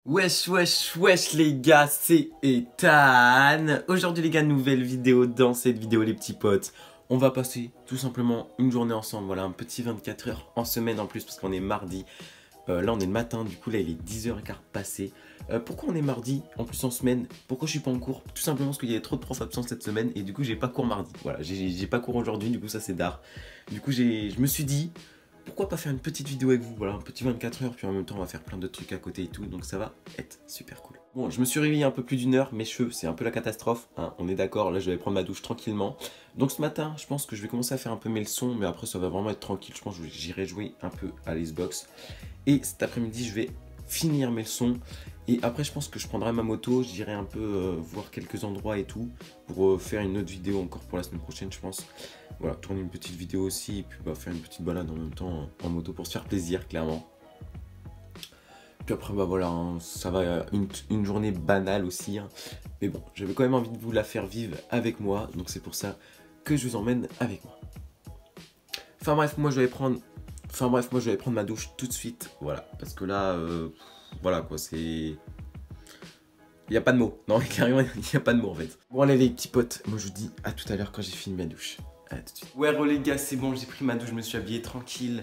Wesh les gars, c'est Ethan. Aujourd'hui les gars, nouvelle vidéo. Dans cette vidéo les petits potes, on va passer tout simplement une journée ensemble. Voilà, un petit 24 heures en semaine en plus parce qu'on est mardi. Là on est le matin, du coup là il est 10h15 passé. Pourquoi on est mardi en plus en semaine? Pourquoi je suis pas en cours? Tout simplement parce qu'il y avait trop de profs absents cette semaine et du coup j'ai pas cours mardi. Voilà, j'ai pas cours aujourd'hui, du coup ça c'est d'art. Du coup je me suis dit, pourquoi pas faire une petite vidéo avec vous, voilà, un petit 24 heures, puis en même temps on va faire plein de trucs à côté et tout, donc ça va être super cool. Bon, je me suis réveillé un peu plus d'une heure, mes cheveux, c'est un peu la catastrophe, hein, on est d'accord, là je vais prendre ma douche tranquillement. Donc ce matin, je pense que je vais commencer à faire un peu mes leçons, mais après ça va vraiment être tranquille, je pense que j'irai jouer un peu à l'Xbox. Et cet après-midi, je vais finir mes leçons, et après je pense que je prendrai ma moto, j'irai un peu voir quelques endroits et tout, pour faire une autre vidéo encore pour la semaine prochaine je pense. Voilà, tourner une petite vidéo aussi, et puis faire une petite balade en même temps en moto pour se faire plaisir, clairement. Puis après, bah voilà, hein, ça va une journée banale aussi. Hein. Mais bon, j'avais quand même envie de vous la faire vivre avec moi, donc c'est pour ça que je vous emmène avec moi. Enfin bref, moi je vais prendre ma douche tout de suite, voilà. Parce que là, voilà quoi, c'est... Il n'y a pas de mots. Non, carrément, il n'y a pas de mots en fait. Bon allez les petits potes, moi je vous dis à tout à l'heure quand j'ai fini ma douche. À tout de suite. Ouais les gars, c'est bon, j'ai pris ma douche, je me suis habillé tranquille.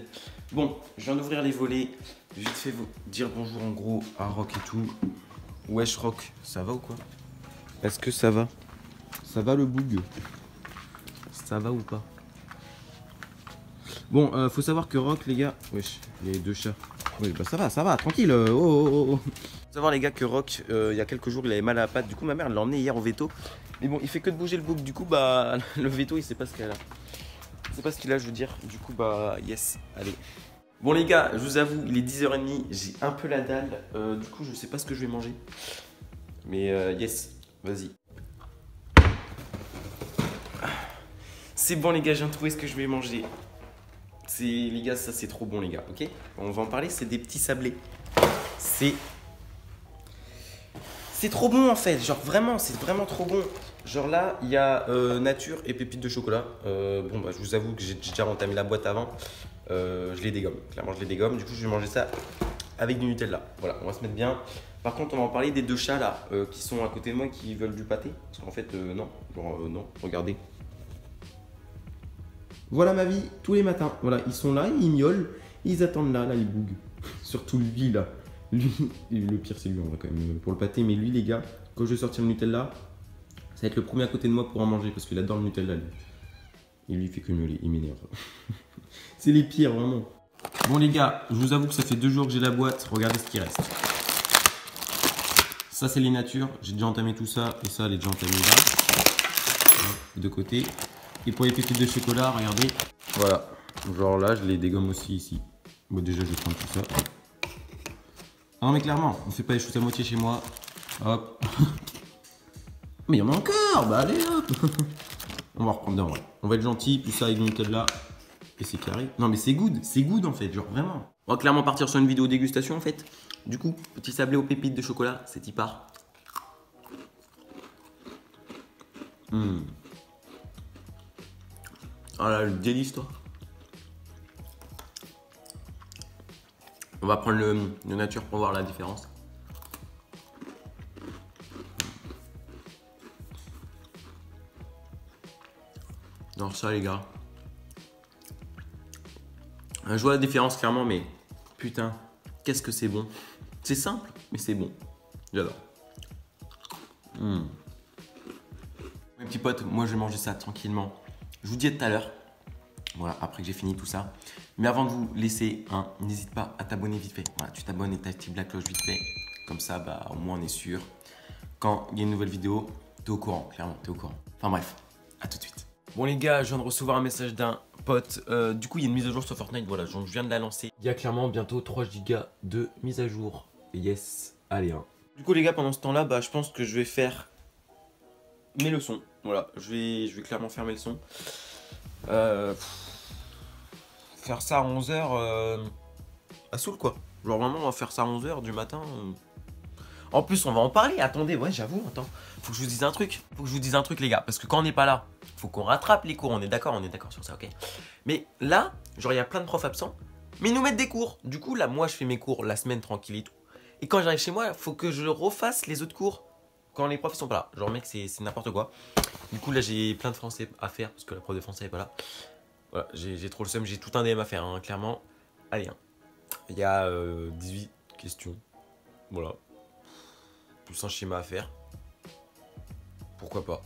Bon, je viens d'ouvrir les volets. Vite fait vous dire bonjour en gros à Rock et tout. Wesh Rock, ça va ou quoi? Est-ce que ça va? Ça va le boug? Ça va ou pas? Bon, faut savoir que Rock les gars... Wesh, les deux chats. Oui, bah ça va, tranquille. Faut savoir les gars que Rock, il y a quelques jours, il avait mal à la patte. Du coup, ma mère l'a emmené hier au veto. Mais bon, il fait que de bouger le bouc. Du coup, bah, le veto, il sait pas ce qu'il a. C'est pas ce qu'il a, je veux dire. Du coup, bah, yes, allez. Bon, les gars, je vous avoue, il est 10h30. J'ai un peu la dalle. Du coup, je sais pas ce que je vais manger. Mais yes, vas-y. C'est bon, les gars, j'ai trouvé ce que je vais manger. Les gars, ça c'est trop bon, les gars, ok? On va en parler, c'est des petits sablés. C'est trop bon en fait, genre vraiment, c'est vraiment trop bon. Genre là, il y a nature et pépites de chocolat. Bon, bah, je vous avoue que j'ai déjà entamé la boîte avant. Je les dégomme, clairement, je les dégomme. Du coup, je vais manger ça avec du Nutella. Voilà, on va se mettre bien. Par contre, on va en parler des deux chats là qui sont à côté de moi qui veulent du pâté. Parce qu'en fait, non, genre, non, regardez. Voilà ma vie, tous les matins. Voilà, ils sont là, ils miaulent, ils attendent là, ils bouguent. Surtout lui là. Lui, le pire c'est lui, on va quand même pour le pâté. Mais lui les gars, quand je vais sortir le Nutella, ça va être le premier à côté de moi pour en manger parce qu'il adore le Nutella lui. Et lui il fait que miauler, il m'énerve. C'est les pires vraiment. Bon les gars, je vous avoue que ça fait 2 jours que j'ai la boîte, regardez ce qui reste. Ça c'est les natures, j'ai déjà entamé tout ça et ça elle est déjà entamée là. De côté. Et pour les pépites de chocolat, regardez. Voilà. Genre là, je les dégomme aussi ici. Bon, déjà, je vais prendre tout ça. Ah non, mais clairement, on fait pas les choses à moitié chez moi. Hop. Mais il y en a encore. Bah allez, hop. On va reprendre d'un vrai. On va être gentil, plus ça avec du Nutella. Et c'est carré. Non, mais c'est good en fait, genre vraiment. On va clairement partir sur une vidéo dégustation en fait. Du coup, petit sablé aux pépites de chocolat, c'est y part. Ah là, le délice, toi. On va prendre le nature pour voir la différence. Non, ça, les gars. Je vois la différence clairement, mais putain, qu'est-ce que c'est bon. C'est simple, mais c'est bon. J'adore. Mes petits potes, moi je vais manger ça tranquillement. Je vous dis à tout à l'heure. Voilà, après que j'ai fini tout ça. Mais avant de vous laisser, hein, n'hésite pas à t'abonner vite fait. Voilà, tu t'abonnes et t'actives la cloche vite fait. Comme ça, bah, au moins on est sûr. Quand il y a une nouvelle vidéo, t'es au courant, clairement, t'es au courant. Enfin bref, à tout de suite. Bon les gars, je viens de recevoir un message d'un pote. Du coup, il y a une mise à jour sur Fortnite, voilà, je viens de la lancer. Il y a clairement bientôt 3 gigas de mise à jour. Yes, allez, hein. Du coup les gars, pendant ce temps-là, bah, je pense que je vais faire mes leçons. Voilà, je vais clairement faire mes leçons. Faire ça à 11h à Soul quoi. Genre vraiment on va faire ça à 11h du matin. En plus on va en parler, attendez, ouais j'avoue, attends. Faut que je vous dise un truc. Faut que je vous dise un truc les gars. Parce que quand on n'est pas là, faut qu'on rattrape les cours, on est d'accord sur ça, ok. Mais là, genre il y a plein de profs absents, mais ils nous mettent des cours. Du coup là moi je fais mes cours la semaine tranquille et tout. Et quand j'arrive chez moi, il faut que je refasse les autres cours quand les profs sont pas là. Genre mec, c'est n'importe quoi. Du coup là j'ai plein de français à faire parce que la prof de français est pas là. Voilà, j'ai trop le seum, j'ai tout un DM à faire, hein, clairement. Allez, hein. Il y a 18 questions. Voilà. Plus un schéma à faire. Pourquoi pas,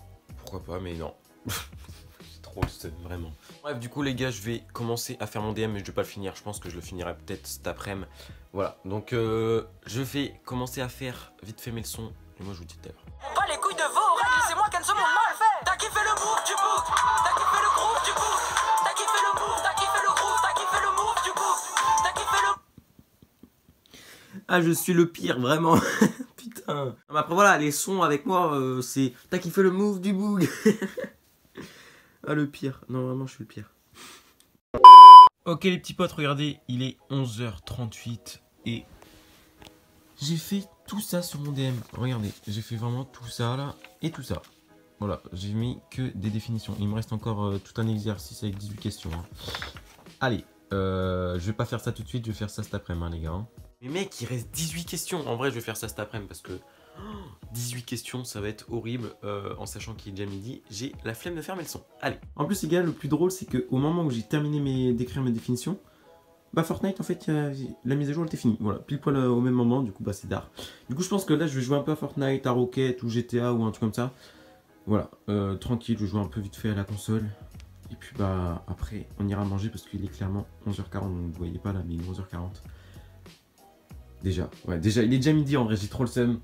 mais non. J'ai trop le seum, vraiment. Bref, du coup les gars, je vais commencer à faire mon DM, mais je vais pas le finir. Je pense que je le finirai peut-être cet après-midi. Voilà, donc je vais commencer à faire vite fait mes leçons. Et moi je vous dis tout à l'heure. Pas les couilles de vos règles, c'est moi qui ne se montre mal fait. T'as kiffé le move du book, t'as kiffé le groove du book, t'as kiffé le move, t'as kiffé le groove, t'as kiffé le move du book, t'as kiffé le... Ah, je suis le pire, vraiment. Putain. Mais après voilà, les sons avec moi, c'est... T'as kiffé le move du boog. Ah, le pire. Non, vraiment, je suis le pire. Ok les petits potes, regardez, il est 11h38 et j'ai fait tout ça sur mon DM. Regardez, j'ai fait vraiment tout ça là et tout ça. Voilà, j'ai mis que des définitions. Il me reste encore tout un exercice avec 18 questions. Hein. Allez, je vais pas faire ça tout de suite, je vais faire ça cet après-midi, hein, les gars. Mais mec, il reste 18 questions. En vrai, je vais faire ça cet après-midi parce que 18 questions, ça va être horrible. En sachant qu'il est déjà midi, j'ai la flemme de faire mes leçons. Allez. En plus, les gars, le plus drôle, c'est qu'au moment où j'ai terminé d'écrire mes définitions, bah Fortnite, en fait, la mise à jour elle était finie. Voilà, pile poil au même moment, du coup, bah c'est tard. Du coup, je pense que là, je vais jouer un peu à Fortnite, à Rocket ou GTA ou un truc comme ça. Voilà, tranquille, je vais jouer un peu vite fait à la console. Et puis, bah, après, on ira manger parce qu'il est clairement 11h40. Donc, vous voyez pas là, mais il est 11h40. Déjà, ouais, déjà, il est déjà midi en vrai, j'ai trop le seum.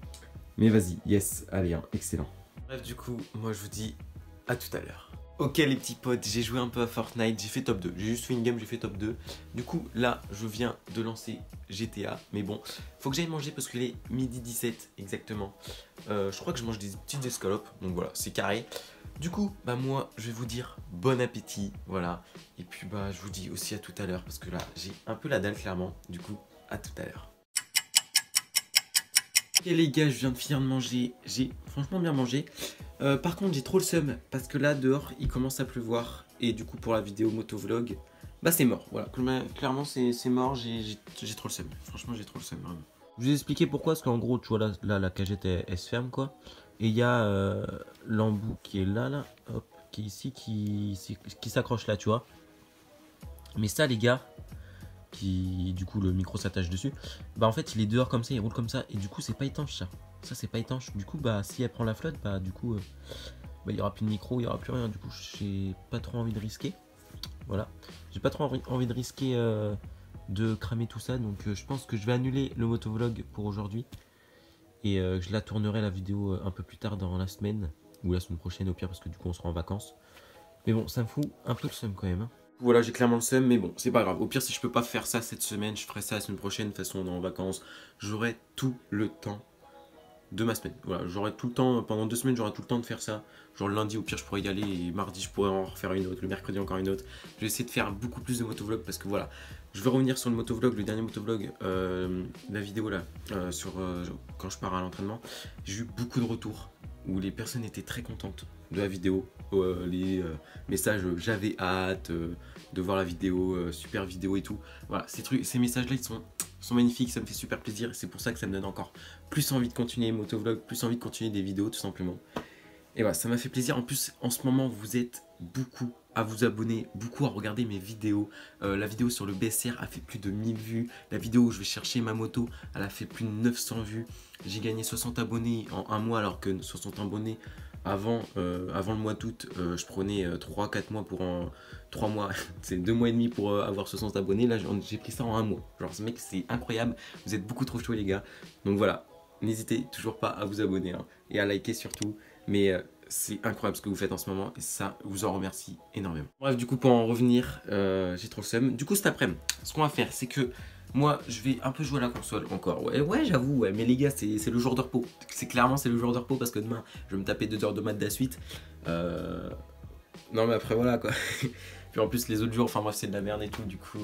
Mais vas-y, yes, allez, hein, excellent. Bref, du coup, moi je vous dis à tout à l'heure. Ok les petits potes, j'ai joué un peu à Fortnite, j'ai fait top 2. J'ai juste fait une game, j'ai fait top 2. Du coup, là, je viens de lancer GTA. Mais bon, faut que j'aille manger parce qu'il est midi 17 exactement. Je crois que je mange des petites escalopes. Donc voilà, c'est carré. Du coup, bah moi, je vais vous dire bon appétit. Voilà. Et puis, bah, je vous dis aussi à tout à l'heure parce que là, j'ai un peu la dalle clairement. Du coup, à tout à l'heure. Ok les gars, je viens de finir de manger, j'ai franchement bien mangé. Par contre j'ai trop le seum parce que là dehors il commence à pleuvoir. Et du coup pour la vidéo motovlog, bah c'est mort. Voilà, clairement c'est mort, j'ai trop le seum. Franchement j'ai trop le seum vraiment. Je vais vous expliquer pourquoi, parce qu'en gros tu vois là la cagette elle se ferme quoi. Et il y a l'embout qui est là, hop, qui est ici, qui s'accroche là tu vois. Mais ça les gars, qui du coup le micro s'attache dessus, bah en fait il est dehors comme ça, il roule comme ça et du coup c'est pas étanche ça c'est pas étanche. Du coup bah si elle prend la flotte, bah du coup bah, il y aura plus de micro, il y aura plus rien. Du coup j'ai pas trop envie de risquer, voilà, j'ai pas trop envie de risquer de cramer tout ça. Donc je pense que je vais annuler le motovlog pour aujourd'hui et je la tournerai la vidéo un peu plus tard dans la semaine ou la semaine prochaine au pire, parce que du coup on sera en vacances. Mais bon, ça me fout un peu le seum quand même hein. Voilà, j'ai clairement le seum, mais bon, c'est pas grave. Au pire, si je peux pas faire ça cette semaine, je ferai ça la semaine prochaine. De toute façon, on est en vacances. J'aurai tout le temps de ma semaine. Voilà, j'aurai tout le temps, pendant 2 semaines, j'aurai tout le temps de faire ça. Genre le lundi, au pire, je pourrais y aller. Et mardi, je pourrais en refaire une autre. Le mercredi, encore une autre. Je vais essayer de faire beaucoup plus de motovlog parce que voilà, je vais revenir sur le motovlog, le dernier motovlog, la vidéo là, quand je pars à l'entraînement. J'ai eu beaucoup de retours où les personnes étaient très contentes de la vidéo. Les messages j'avais hâte de voir la vidéo, super vidéo et tout. Voilà, ces messages là ils sont magnifiques, ça me fait super plaisir. C'est pour ça que ça me donne encore plus envie de continuer les motovlogs, plus envie de continuer des vidéos tout simplement. Et voilà, ça m'a fait plaisir. En plus en ce moment vous êtes beaucoup à vous abonner, beaucoup à regarder mes vidéos. La vidéo sur le BSR a fait plus de 1000 vues. La vidéo où je vais chercher ma moto, elle a fait plus de 900 vues. J'ai gagné 60 abonnés en un mois, alors que 60 abonnés avant le mois d'août, je prenais 3-4 mois pour en 3 mois, c'est 2 mois et demi pour avoir 60 abonnés. Là j'ai pris ça en un mois. Genre ce mec c'est incroyable, vous êtes beaucoup trop chauds les gars. Donc voilà, n'hésitez toujours pas à vous abonner hein, et à liker surtout. Mais c'est incroyable ce que vous faites en ce moment et ça, je vous en remercie énormément. Bref, du coup, pour en revenir, j'ai trop le seum. Du coup, cet après-midi, ce qu'on va faire, c'est que moi, je vais un peu jouer à la console encore. Ouais, j'avoue, ouais, mais les gars, c'est le jour de repos. Clairement, c'est le jour de repos parce que demain, je vais me taper 2 heures de maths de la suite. Non, mais après, voilà quoi. Puis en plus les autres jours, enfin bref c'est de la merde et tout, du coup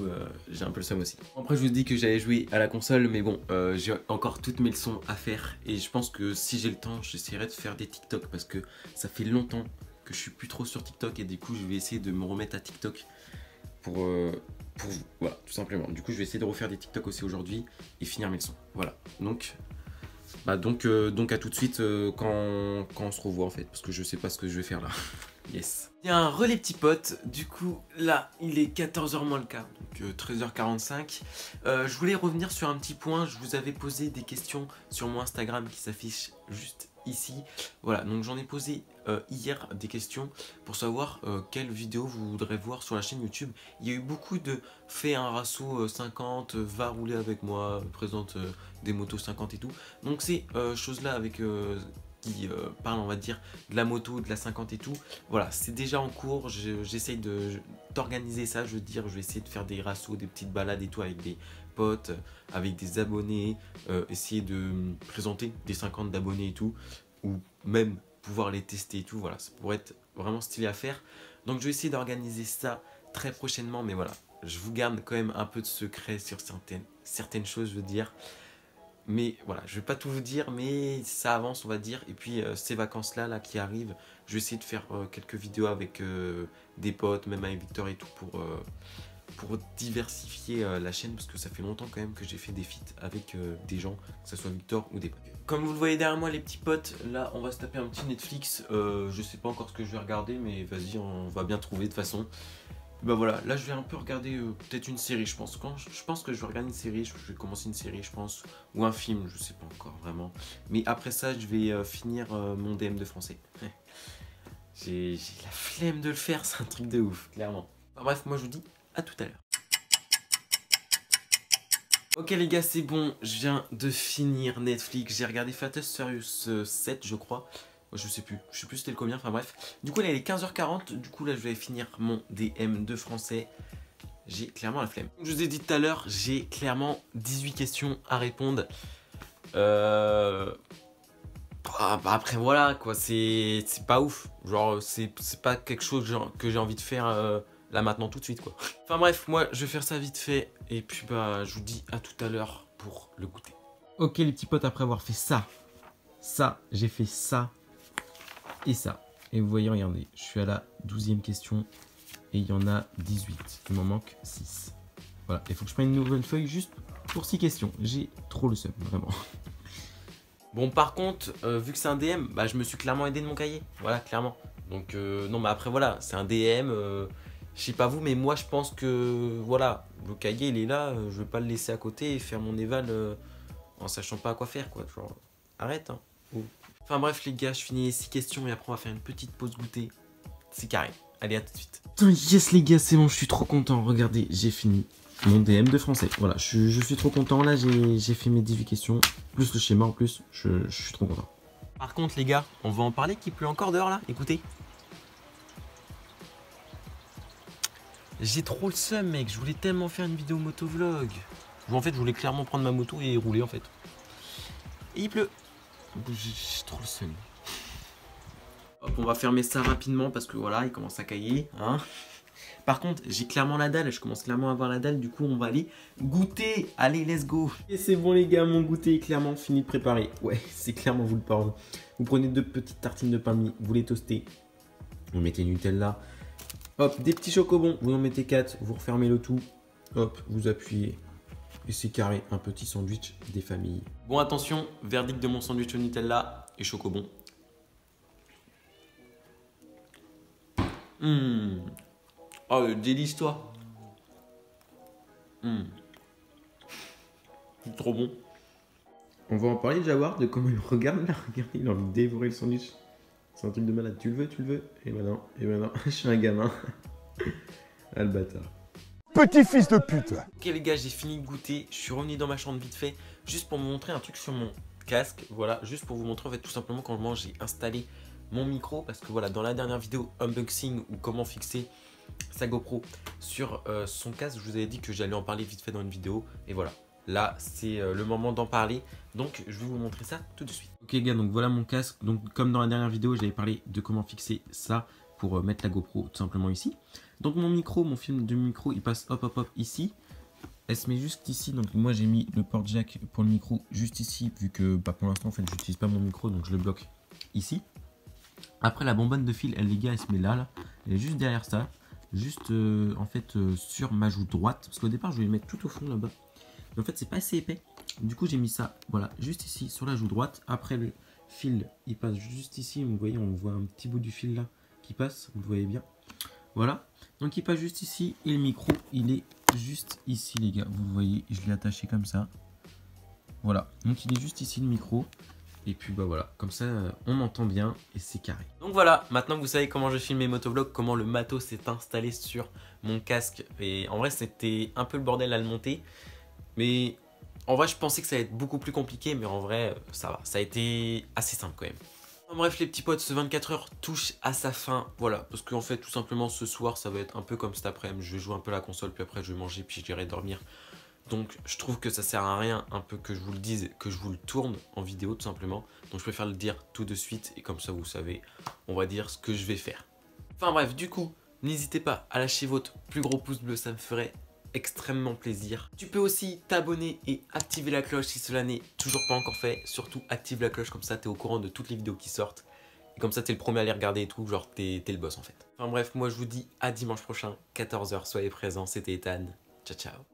j'ai un peu le seum aussi. Après je vous dis que j'allais jouer à la console, mais bon j'ai encore toutes mes leçons à faire. Et je pense que si j'ai le temps, j'essaierai de faire des TikTok parce que ça fait longtemps que je suis plus trop sur TikTok. Et du coup je vais essayer de me remettre à TikTok. pour vous, voilà, tout simplement. Du coup, je vais essayer de refaire des TikTok aussi aujourd'hui et finir mes leçons. Voilà, donc à tout de suite quand on se revoit en fait, parce que je sais pas ce que je vais faire là. Yes. Bien, relais petits potes, du coup là il est 14h moins le quart, donc 13h45. Je voulais revenir sur un petit point, je vous avais posé des questions sur mon Instagram qui s'affiche juste ici. Voilà, donc j'en ai posé hier des questions pour savoir quelle vidéo vous voudrez voir sur la chaîne YouTube. Il y a eu beaucoup de fais un rasso 50, va rouler avec moi, présente des motos 50 et tout. Donc ces choses là avec... qui parle on va dire de la moto, de la 50 et tout, voilà c'est déjà en cours, j'essaye d'organiser ça, je veux dire je vais essayer de faire des rassos, des petites balades et tout avec des potes, avec des abonnés, essayer de présenter des 50 d'abonnés et tout, ou même pouvoir les tester et tout, voilà ça pourrait être vraiment stylé à faire, donc je vais essayer d'organiser ça très prochainement, mais voilà je vous garde quand même un peu de secret sur certaines choses, je veux dire. Mais voilà, je vais pas tout vous dire, mais ça avance on va dire. Et puis ces vacances là qui arrivent, je vais essayer de faire quelques vidéos avec des potes, même avec Victor et tout, pour diversifier la chaîne. Parce que ça fait longtemps quand même que j'ai fait des feats avec des gens, que ce soit Victor ou des potes. Comme vous le voyez derrière moi les petits potes, là on va se taper un petit Netflix. Je sais pas encore ce que je vais regarder, mais vas-y on va bien trouver de toute façon. Bah voilà, là je vais un peu regarder peut-être une série, je pense. Je pense que je vais regarder une série, je vais commencer une série, je pense. Ou un film, je sais pas encore vraiment. Mais après ça, je vais finir mon DM de français. J'ai la flemme de le faire, c'est un truc de ouf, clairement. Enfin, bref, moi je vous dis à tout à l'heure. Ok les gars, c'est bon, je viens de finir Netflix. J'ai regardé Fast and Furious 7, je crois. Je sais plus c'était le combien, enfin bref. Du coup là il est 15h40, du coup là je vais finir mon DM de français. J'ai clairement la flemme. Comme je vous ai dit tout à l'heure, j'ai clairement 18 questions à répondre. Après voilà quoi, c'est pas ouf. Genre c'est pas quelque chose que j'ai envie de faire là maintenant tout de suite quoi. Enfin bref, moi je vais faire ça vite fait. Et puis bah je vous dis à tout à l'heure pour le goûter. Ok les petits potes, après avoir fait ça, j'ai fait ça. Et ça. Et vous voyez, regardez, je suis à la 12e question et il y en a 18. Il m'en manque 6. Voilà, il faut que je prenne une nouvelle feuille juste pour 6 questions. J'ai trop le seum, vraiment. Bon, par contre, vu que c'est un DM, bah, je me suis clairement aidé de mon cahier. Voilà, clairement. Donc, non, mais après, voilà, c'est un DM. Je sais pas vous, mais moi, je pense que, voilà, le cahier, il est là. Je vais pas le laisser à côté et faire mon éval en sachant pas à quoi faire, quoi. Genre, arrête, hein. Enfin bref les gars, je finis les 6 questions et après on va faire une petite pause goûter. C'est carré. Allez, à tout de suite. Putain, yes les gars, c'est bon, je suis trop content. Regardez, j'ai fini mon DM de français. Voilà, je suis trop content. Là, j'ai fait mes 18 questions. Plus le schéma en plus, je suis trop content. Par contre les gars, on va en parler qu'il pleut encore dehors là. Écoutez. J'ai trop le seum mec, je voulais tellement faire une vidéo motovlog. En fait, je voulais clairement prendre ma moto et rouler en fait. Et il pleut. J'ai trop le seum. Hop, on va fermer ça rapidement parce que voilà, il commence à cailler. Hein. Par contre, j'ai clairement la dalle. Je commence clairement à avoir la dalle. Du coup, on va aller goûter. Allez, let's go. Et c'est bon les gars, mon goûter est clairement fini de préparer. Ouais, c'est clairement vous le parle. Vous prenez 2 petites tartines de pain de mie. Vous les toastez. Vous mettez Nutella. Hop, des petits chocobons. Vous en mettez 4. Vous refermez le tout. Hop, vous appuyez. Et c'est carré, un petit sandwich des familles. Bon attention, verdict de mon sandwich au Nutella et chocobon. Oh le délice toi. C'est trop bon. On va en parler Jawar de comment il regarde là. Regardez, il a envie de dévorer le sandwich. C'est un truc de malade. Tu le veux, tu le veux. Et maintenant, je suis un gamin. Ah le bâtard. Petit fils de pute. Ok les gars, j'ai fini de goûter, je suis revenu dans ma chambre vite fait, juste pour vous montrer un truc sur mon casque, voilà, juste pour vous montrer en fait tout simplement comment j'ai installé mon micro, parce que voilà, dans la dernière vidéo unboxing ou comment fixer sa GoPro sur son casque, je vous avais dit que j'allais en parler vite fait dans une vidéo, et voilà, là c'est le moment d'en parler, donc je vais vous montrer ça tout de suite. Ok les gars, donc voilà mon casque, donc comme dans la dernière vidéo, j'avais parlé de comment fixer ça pour mettre la GoPro tout simplement ici. Donc mon micro, mon film de micro, il passe hop hop hop ici. Elle se met juste ici. Donc moi j'ai mis le port jack pour le micro juste ici. Vu que bah, pour l'instant en fait j'utilise pas mon micro, donc je le bloque ici. Après la bonbonne de fil, elle les gars, elle se met là, là. Elle est juste derrière ça. juste en fait sur ma joue droite. Parce qu'au départ je voulais le mettre tout au fond là-bas. Mais en fait c'est pas assez épais. Du coup j'ai mis ça, voilà, juste ici sur la joue droite. Après le fil il passe juste ici. Vous voyez, on voit un petit bout du fil là qui passe, vous le voyez bien. Voilà, donc il passe juste ici et le micro il est juste ici les gars. Vous voyez, je l'ai attaché comme ça. Voilà, donc il est juste ici le micro. Et puis bah voilà, comme ça on m'entend bien et c'est carré. Donc voilà, maintenant que vous savez comment je filme mes motovlogs, comment le matos s'est installé sur mon casque. Et en vrai c'était un peu le bordel à le monter. Mais en vrai je pensais que ça allait être beaucoup plus compliqué, mais en vrai ça va, ça a été assez simple quand même. Enfin, bref les petits potes, ce 24 heures touche à sa fin, voilà. Parce qu'en fait tout simplement ce soir ça va être un peu comme cet après-midi. Je vais jouer un peu à la console, puis après je vais manger, puis j'irai dormir. Donc je trouve que ça sert à rien un peu que je vous le dise, que je vous le tourne en vidéo tout simplement. Donc je préfère le dire tout de suite et comme ça vous savez, on va dire ce que je vais faire. Enfin bref, du coup, n'hésitez pas à lâcher votre plus gros pouce bleu, ça me ferait extrêmement plaisir. Tu peux aussi t'abonner et activer la cloche si cela n'est toujours pas encore fait. Surtout active la cloche, comme ça t'es au courant de toutes les vidéos qui sortent. Et comme ça t'es le premier à les regarder et tout, genre t'es le boss en fait. Enfin bref, moi je vous dis à dimanche prochain, 14 h, soyez présents, c'était Ethan. Ciao ciao.